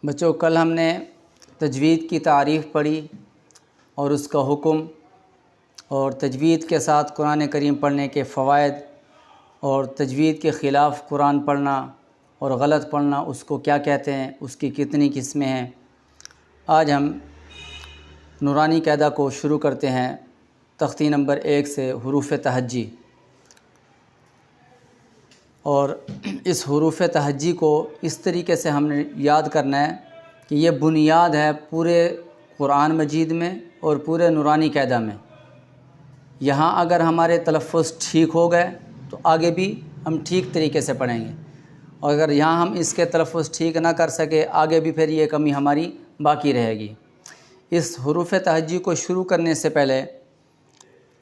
بچوں کل ہم نے تجوید کی تعریف پڑھی اور اس کا حکم اور تجوید کے ساتھ قرآن کریم پڑھنے کے فوائد اور تجوید کے خلاف قرآن پڑھنا اور غلط پڑھنا اس کو کیا کہتے ہیں، اس کی کتنی قسمیں ہیں۔ آج ہم نورانی قاعدہ کو شروع کرتے ہیں تختی نمبر 1 سے حروف تہجی، اور اس حروف تہجی کو اس طریقے سے ہم نے یاد کرنا ہے کہ یہ بنیاد ہے پورے قرآن مجید میں اور پورے نورانی قاعدہ میں۔ یہاں اگر ہمارے تلفظ ٹھیک ہو گئے تو آگے بھی ہم ٹھیک طریقے سے پڑھیں گے، اور اگر یہاں ہم اس کے تلفظ ٹھیک نہ کر سکے آگے بھی پھر یہ کمی ہماری باقی رہے گی۔ اس حروف تہجی کو شروع کرنے سے پہلے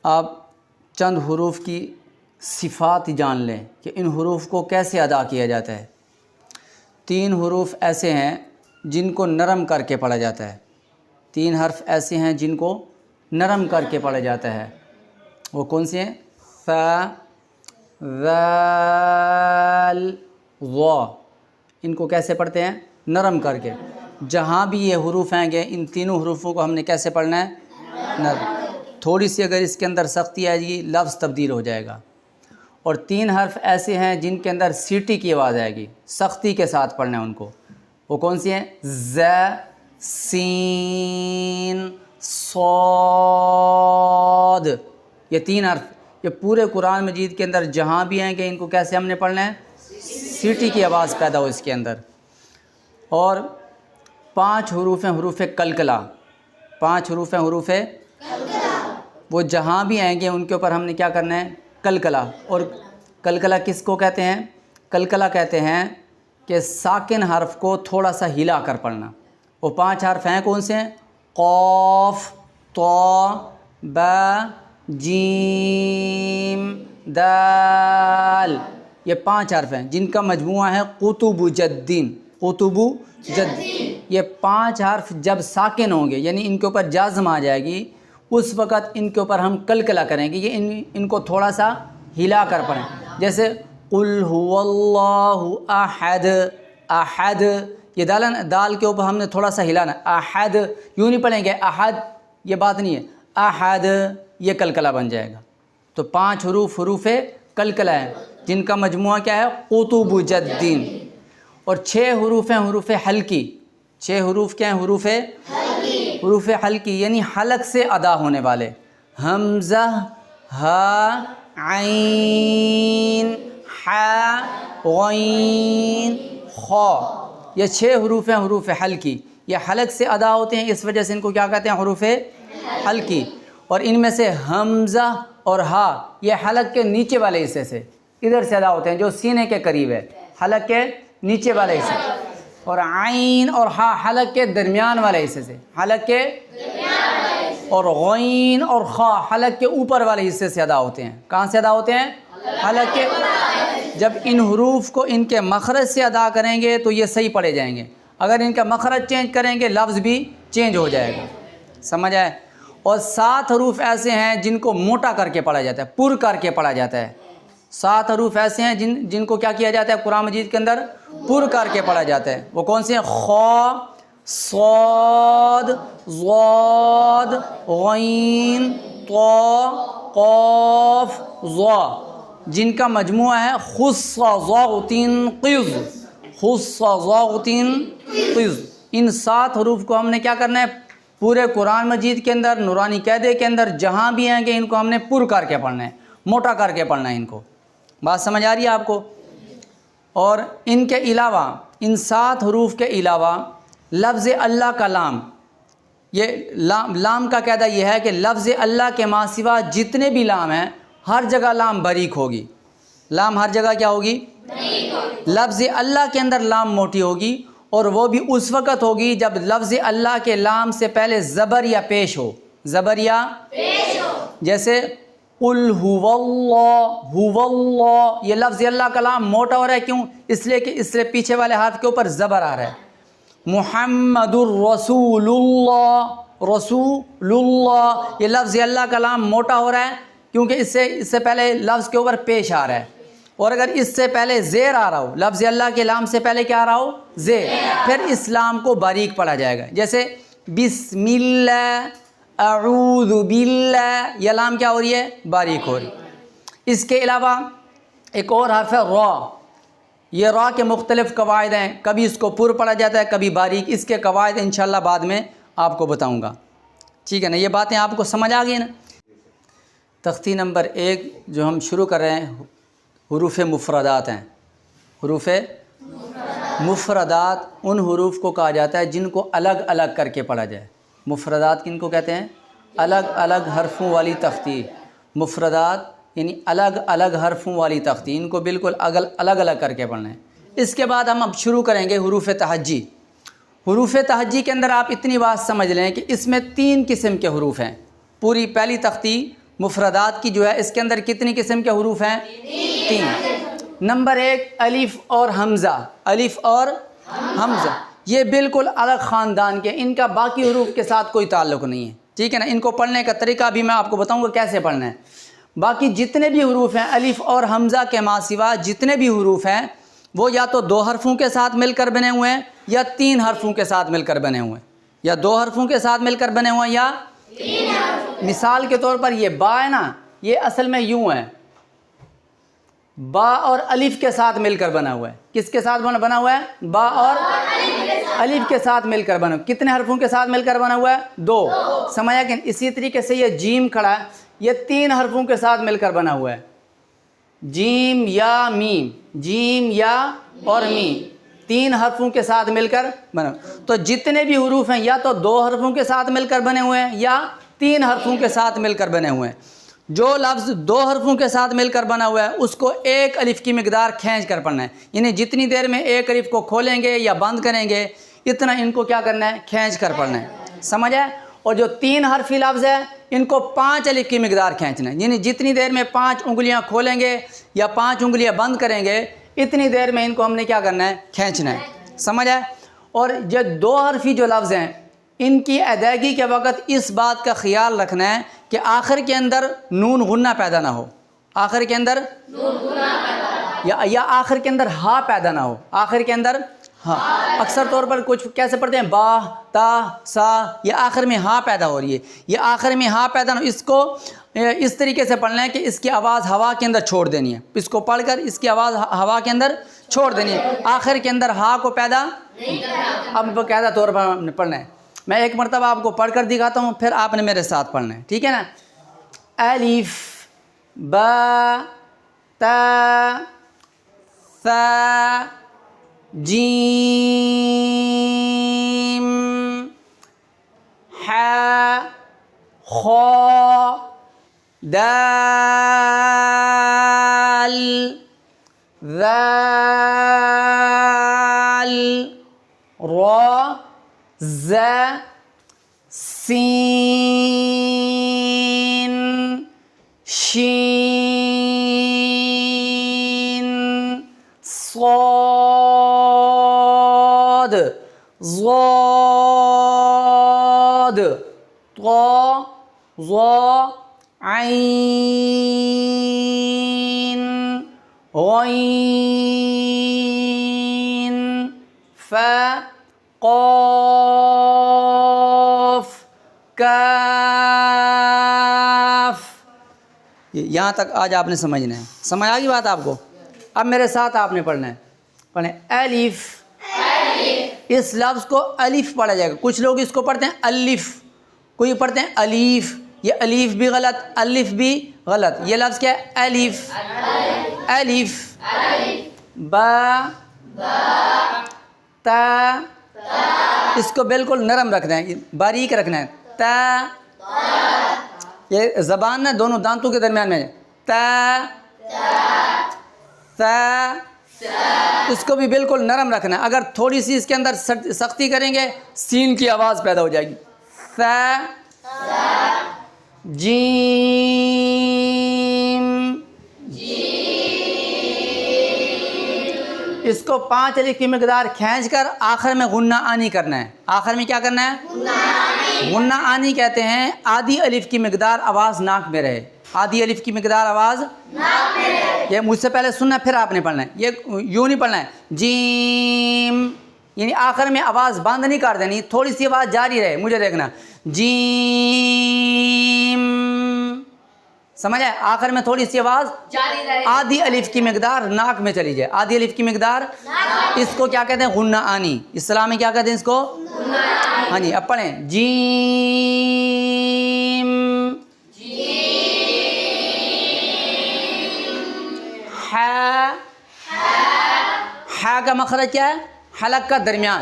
آپ چند حروف کی صفات جان لیں کہ ان حروف کو کیسے ادا کیا جاتا ہے۔ 3 حروف ایسے ہیں جن کو نرم کر کے پڑھا جاتا ہے، 3 حرف ایسے ہیں جن کو نرم کر کے پڑھا جاتا ہے۔ وہ کون سے ہیں؟ ف، ذال، ظا۔ ان کو کیسے پڑھتے ہیں؟ نرم کر کے۔ جہاں بھی یہ حروف آئیں گے ان تینوں حروفوں کو ہم نے کیسے پڑھنا ہے؟ نرم۔ تھوڑی سی اگر اس کے اندر سختی آئے گی لفظ تبدیل ہو جائے گا۔ اور 3 حرف ایسے ہیں جن کے اندر سیٹی کی آواز آئے گی، سختی کے ساتھ پڑھنا ہے ان کو۔ وہ کون سی ہیں؟ ز، سین، صاد۔ یہ 3 حرف یہ پورے قرآن مجید کے اندر جہاں بھی آئیں گے ان کو کیسے ہم نے پڑھنا ہے؟ سیٹی کی آواز پیدا ہو اس کے اندر۔ اور 5 حروف ہیں حروف قلقلہ، 5 حروف ہیں حروف وہ جہاں بھی آئیں گے ان کے اوپر ہم نے کیا کرنا ہے؟ قلقلہ۔ اور قلقلہ کس کو کہتے ہیں؟ قلقلہ کہتے ہیں کہ ساکن حرف کو تھوڑا سا ہلا کر پڑھنا۔ وہ 5 حرف ہیں کون سے ہیں؟ قاف، طا، با، جیم، دال۔ یہ 5 حرف ہیں جن کا مجموعہ ہے قطب جدین، قطب جد۔ یہ 5 حرف جب ساکن ہوں گے یعنی ان کے اوپر جازم آ جائے گی اس وقت ان کے اوپر ہم قلقلہ کریں گے۔ یہ ان کو تھوڑا سا ہلا کر پڑھیں، جیسے قل هو اللہ احد، احد۔ یہ دال کے اوپر ہم نے تھوڑا سا ہلانا، احد۔ یوں نہیں پڑھیں گے احد، یہ بات نہیں ہے، احد یہ قلقلہ بن جائے گا۔ تو 5 حروف حروف قلقلہ ہیں جن کا مجموعہ کیا ہے؟ قطب جدین۔ اور 6 حروف ہیں حروف حلقی۔ 6 حروف کیا ہیں؟ حروف حروف حلقی یعنی حلق سے ادا ہونے والے، حمزہ، ہا، عین، حا، غین، خا۔ یہ 6 حروف ہیں حروف حلقی، یہ حلق سے ادا ہوتے ہیں اس وجہ سے ان کو کیا کہتے ہیں؟ حروف حلقی۔ اور ان میں سے حمزہ اور ہا یہ حلق کے نیچے والے حصے سے ادھر سے ادا ہوتے ہیں جو سینے کے قریب ہے، حلق کے نیچے والے حصے۔ اور عین اور ہا حلق کے درمیان والے حصے سے، حلق کے اور غین اور خا حلق کے اوپر والے حصے سے ادا ہوتے ہیں۔ کہاں سے ادا ہوتے ہیں؟ حلق کے۔ جب ان حروف کو ان کے مخرج سے ادا کریں گے تو یہ صحیح پڑھے جائیں گے، اگر ان کا مخرج چینج کریں گے لفظ بھی چینج ہو جائے گا۔ سمجھ آئے؟ اور 7 حروف ایسے ہیں جن کو موٹا کر کے پڑھا جاتا ہے، پر کر کے پڑھا جاتا ہے۔ 7 حروف ایسے ہیں جن کو کیا کیا جاتا ہے قرآن مجید کے اندر؟ پر کر کے پڑھا جاتا ہے۔ وہ کون سے ہیں؟ خا، صاد، ضاد، غین، طا، قاف، ظا، جن کا مجموعہ ہے خص ضاغطین قز، خص ضاغطین قز۔ ان 7 حروف کو ہم نے کیا کرنا ہے؟ پورے قرآن مجید کے اندر نورانی قاعدے کے اندر جہاں بھی آئیں گے ان کو ہم نے پر کر کے پڑھنا ہے، موٹا کر کے پڑھنا ہے ان کو۔ بات سمجھ آ رہی ہے آپ کو؟ اور ان کے علاوہ ان 7 حروف کے علاوہ لفظ اللہ کا لام، یہ لام کا قاعدہ یہ ہے کہ لفظ اللہ کے ماں سوا جتنے بھی لام ہیں ہر جگہ لام باریک ہوگی۔ لام ہر جگہ کیا ہوگی؟ لفظ اللہ کے اندر لام موٹی ہوگی، اور وہ بھی اس وقت ہوگی جب لفظ اللہ کے لام سے پہلے زبر یا پیش ہو، زبر یا پیش ہو۔ جیسے قل هو اللہ، هو اللہ، یہ لفظ اللہ کا لام موٹا ہو رہا ہے، کیوں؟ اس لیے کہ اس سے پیچھے والے حرف کے اوپر زبر آ رہا ہے۔ محمد الرسول اللہ، رسول اللہ، یہ لفظ اللہ کا لام موٹا ہو رہا ہے کیونکہ اس سے پہلے لفظ کے اوپر پیش آ رہا ہے۔ اور اگر اس سے پہلے زیر آ رہا ہو، لفظ اللہ کے لام سے پہلے کیا آ رہا ہو؟ زیر، پھر اس لام کو باریک پڑھا جائے گا، جیسے بسم اللہ، اعوذ باللہ، یہ لام کیا ہو رہی ہے؟ باریک ہو رہی ہے۔ اس کے علاوہ ایک اور حرف ہے را، یہ را کے مختلف قواعد ہیں، کبھی اس کو پر پڑھا جاتا ہے کبھی باریک، اس کے قواعد انشاءاللہ بعد میں آپ کو بتاؤں گا، ٹھیک ہے نا؟ یہ باتیں آپ کو سمجھ آ گئی نا؟ تختی نمبر 1 جو ہم شروع کر رہے ہیں حروف مفردات ہیں۔ حروف مفردات ان حروف کو کہا جاتا ہے جن کو الگ الگ کر کے پڑھا جائے۔ مفردات کن کو کہتے ہیں؟ الگ الگ حرفوں والی تختی۔ مفردات یعنی الگ الگ حرفوں والی تختی، ان کو بالکل الگ الگ کر کے پڑھنا ہے۔ اس کے بعد ہم اب شروع کریں گے حروف تہجی۔ حروف تہجی کے اندر آپ اتنی بات سمجھ لیں کہ اس میں 3 قسم کے حروف ہیں۔ پوری پہلی تختی مفردات کی جو ہے اس کے اندر کتنی قسم کے حروف ہیں؟ 3۔ نمبر 1 الف اور حمزہ، الف اور حمزہ، یہ بالکل الگ خاندان کے، ان کا باقی حروف کے ساتھ کوئی تعلق نہیں ہے، ٹھیک ہے نا؟ ان کو پڑھنے کا طریقہ بھی میں آپ کو بتاؤں گا کیسے پڑھنا ہے۔ باقی جتنے بھی حروف ہیں الف اور حمزہ کے ماں سوا جتنے بھی حروف ہیں وہ یا تو 2 حرفوں کے ساتھ مل کر بنے ہوئے ہیں یا 3 حرفوں کے ساتھ مل کر بنے ہوئے ہیں، یا 2 حرفوں کے ساتھ مل کر بنے ہوئے ہیں یا 3 حرفوں۔ مثال کے طور پر یہ با ہے نا، یہ اصل میں یوں ہے، با اور الف کے ساتھ مل کر بنا ہوا ہے۔ کس کے ساتھ بنا ہوا ہے؟ با اور الف کے ساتھ مل کر بنا ہوا ہے۔ کتنے حرفوں کے ساتھ مل کر بنا ہوا ہے؟ 2۔ سمجھا کہ؟ اسی طریقے سے یہ جیم کھڑا ہے، یہ 3 حرفوں کے ساتھ مل کر بنا ہوا ہے، جیم یا میم، جیم یا اور میم، 3 حرفوں کے ساتھ مل کر بنا۔ تو جتنے بھی حروف ہیں یا تو 2 حرفوں کے ساتھ مل کر بنے ہوئے ہیں یا 3 حرفوں کے ساتھ مل کر بنے ہوئے ہیں۔ جو لفظ 2 حرفوں کے ساتھ مل کر بنا ہوا ہے اس کو 1 الف کی مقدار کھینچ کر پڑھنا ہے، یعنی جتنی دیر میں 1 الف کو کھولیں گے یا بند کریں گے اتنا ان کو کیا کرنا ہے؟ کھینچ کر پڑھنا ہے، سمجھ ہے؟ اور جو 3 حرفی لفظ ہے ان کو 5 الف کی مقدار کھینچنا ہے، یعنی جتنی دیر میں 5 انگلیاں کھولیں گے یا 5 انگلیاں بند کریں گے اتنی دیر میں ان کو ہم نے کیا کرنا ہے؟ کھینچنا ہے، سمجھ ہے؟ اور جو 2 حرفی جو لفظ ہیں ان کی ادائیگی کے وقت اس بات کا خیال رکھنا ہے کہ آخر کے اندر نون غنہ پیدا نہ ہو، آخر کے اندر یا آخر کے اندر ہا پیدا نہ ہو، آخر کے اندر ہاں۔ اکثر طور پر کچھ کیسے پڑھتے ہیں؟ با، تا، سا، یہ آخر میں ہاں پیدا ہو رہی ہے، یہ آخر میں ہاں پیدا نہ ہو، اس کو اس طریقے سے پڑھنا ہے کہ اس کی آواز ہوا کے اندر چھوڑ دینی ہے، اس کو پڑھ کر اس کی آواز ہوا کے اندر چھوڑ دینی ہے، آخر کے اندر ہا کو پیدا اب باقاعدہ طور پر ہم نے پڑھنا ہے۔ میں ایک مرتبہ آپ کو پڑھ کر دکھاتا ہوں پھر آپ نے میرے ساتھ پڑھنا ہے، ٹھیک ہے نا؟ الف، با، تا، ثا، جیم، حا، خا، دال، ذال، را، ز، سین، شین، صاد، ضاد، طا، ظا، عین، غین، فا، قاف، کاف۔ یہاں تک آج آپ نے سمجھنا ہے، سمجھ آ گئی بات آپ کو؟ اب میرے ساتھ آپ نے پڑھنا ہے، پڑھیں الف، اس لفظ کو الف پڑھا جائے گا، کچھ لوگ اس کو پڑھتے ہیں الف، کوئی پڑھتے ہیں الیف، یہ الف بھی غلط، الف بھی غلط، یہ لفظ کیا ہے؟ الف، الف، با، تا، اس کو بالکل نرم رکھنا ہے، باریک رکھنا ہے، تا، یہ زبان نہ دونوں دانتوں کے درمیان میں، تا، تا، اس کو بھی بالکل نرم رکھنا ہے، اگر تھوڑی سی اس کے اندر سختی کریں گے سین کی آواز پیدا ہو جائے گی، ثا، جیم، اس کو 5 الف کی مقدار کھینچ کر آخر میں غنہ آنی کرنا ہے، آخر میں کیا کرنا ہے؟ غنہ آنی کہتے ہیں آدھی الف کی مقدار آواز ناک میں رہے، آدھی الف کی مقدار آواز ناک میں رہے، یہ مجھ سے پہلے سننا پھر آپ نے پڑھنا ہے. یہ یوں نہیں پڑھنا ہے جیم، یعنی آخر میں آواز بند نہیں کر دینی، تھوڑی سی آواز جاری رہے. مجھے دیکھنا جیم، سمجھ آئے؟ آخر میں تھوڑی سی آواز جاری رہے. آدھی الف کی مقدار ناک میں چلی جائے. آدھی الف کی مقدار اس کو کیا کہتے ہیں؟ غنہ آنی. اصطلاح میں کیا کہتے ہیں اس کو؟ ہاں جی. اب پڑھیں جیم ہا. ہا کا مخرج کیا ہے؟ حلق کا درمیان.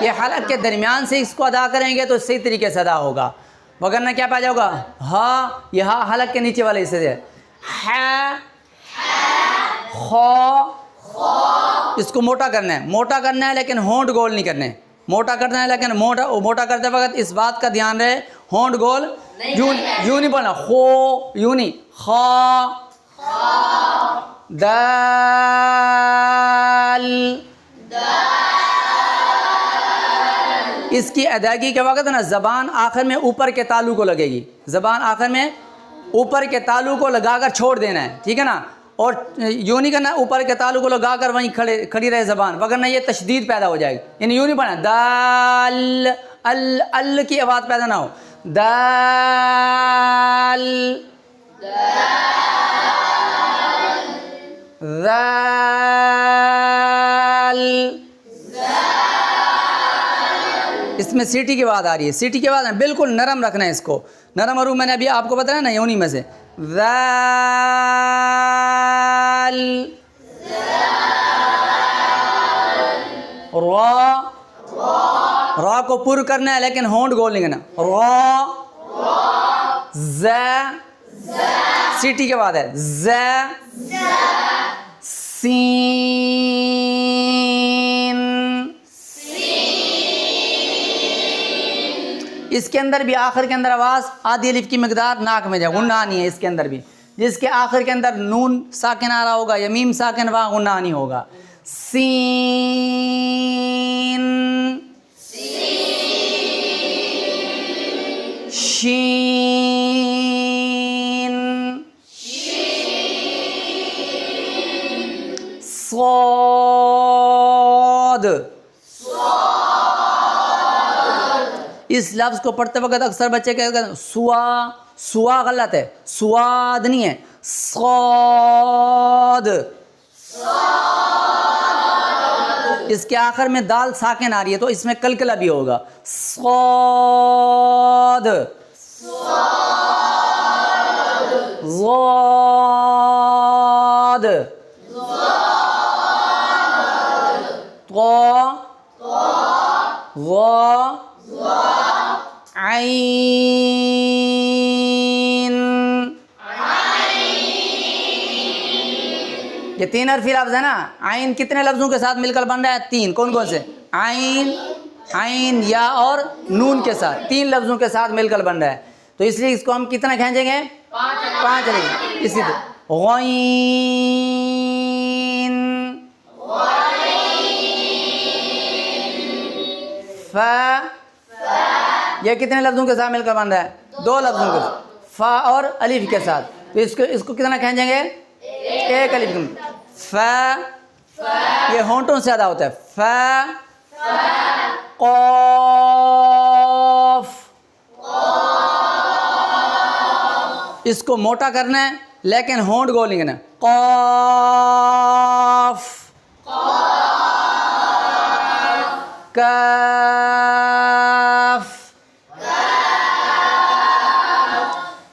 یہ حلق کے درمیان سے اس کو ادا کریں گے تو صحیح طریقے سے ادا ہوگا، وگرنہ کیا پا جائے گا؟ ہا. یہ ہا حلق کے نیچے والے حصے سے. ہا، خو. اس کو موٹا کرنا ہے، موٹا کرنا ہے لیکن ہونٹ گول نہیں کرنے. موٹا کرنا ہے لیکن موٹا کرتے وقت اس بات کا دھیان رہے ہونٹ گول یوں نہیں پڑھنا. خو یوں نہیں، خا. دال. اس کی ادائیگی کے وقت نا زبان آخر میں اوپر کے تالو کو لگے گی. زبان آخر میں اوپر کے تالو کو لگا کر چھوڑ دینا ہے، ٹھیک ہے نا. اور یوں نہیں کرنا اوپر کے تالو کو لگا کر وہیں کھڑی رہے زبان، وگرنہ یہ تشدید پیدا ہو جائے گی. یعنی یوں نہیں پڑھنا دال ال کی آواز پیدا نہ ہو. دال ذال. اس میں سیٹی کی آواز آ رہی ہے. سیٹی کی آواز بالکل نرم رکھنا ہے اس کو. نرم اور میں نے ابھی آپ کو بتایا نا یونی میں سے. ذال. را. را کو پر کرنا ہے لیکن ہونٹ گول نہیں کرنا. را. ز. سیٹی کے بعد ہے ز. سین. اس کے اندر بھی آخر کے اندر آواز آدھی الف کی مقدار ناک میں جائے، غنہ آنی ہے اس کے اندر بھی. جس کے آخر کے اندر نون ساکن آ رہا ہوگا یا میم ساکن، وہاں غنہ آنی ہوگا. سین. شین. صاد. اس لفظ کو پڑھتے وقت اکثر بچے کہتے ہیں سوا. سوا غلط ہے، سواد نہیں ہے، صاد. اس کے آخر میں دال ساکن آ رہی ہے تو اس میں کلکلہ بھی ہوگا. صاد. ضاد. طا. ظا. عین. یہ تین حرفی لفظ ہے نا. عین کتنے لفظوں کے ساتھ مل کر بن رہا ہے؟ تین. کون کون سے؟ عین، عین، یا اور نون کے ساتھ. تین لفظوں کے ساتھ مل کر بن رہا ہے. تو اس لیے اس کو ہم کتنا کھینچیں گے؟ 5 لیں گے. اسی طرح غین. فا. یہ کتنے لفظوں کے ساتھ مل کر بن رہا ہے؟ 2 لفظوں کے ساتھ، فا اور الف کے ساتھ. تو اس کو کتنا کھینچیں گے؟ 1 الف. فا. یہ ہونٹوں سے ادا ہوتا ہے. فا. قاف. اس کو موٹا کرنا ہے لیکن ہونٹ گول نہیں کرنا. قاف. کاف.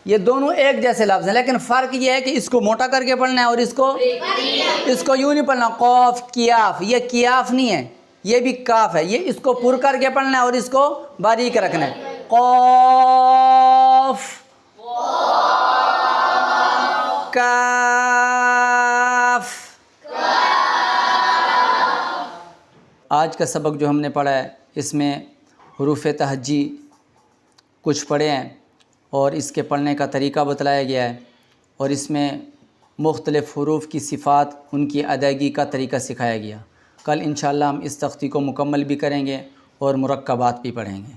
یہ دونوں ایک جیسے لفظ ہیں لیکن فرق یہ ہے کہ اس کو موٹا کر کے پڑھنا ہے اور اس کو یوں نہیں پڑھنا. قاف کیاف. یہ کیاف نہیں ہے، یہ بھی کاف ہے. یہ اس کو پر کر کے پڑھنا ہے اور اس کو باریک رکھنا ہے. قاف. کاف. آج کا سبق جو ہم نے پڑھا ہے اس میں حروف تہجی کچھ پڑھے ہیں اور اس کے پڑھنے کا طریقہ بتلایا گیا ہے، اور اس میں مختلف حروف کی صفات، ان کی ادائیگی کا طریقہ سکھایا گیا. کل انشاءاللہ ہم اس تختی کو مکمل بھی کریں گے اور مرکبات بھی پڑھیں گے.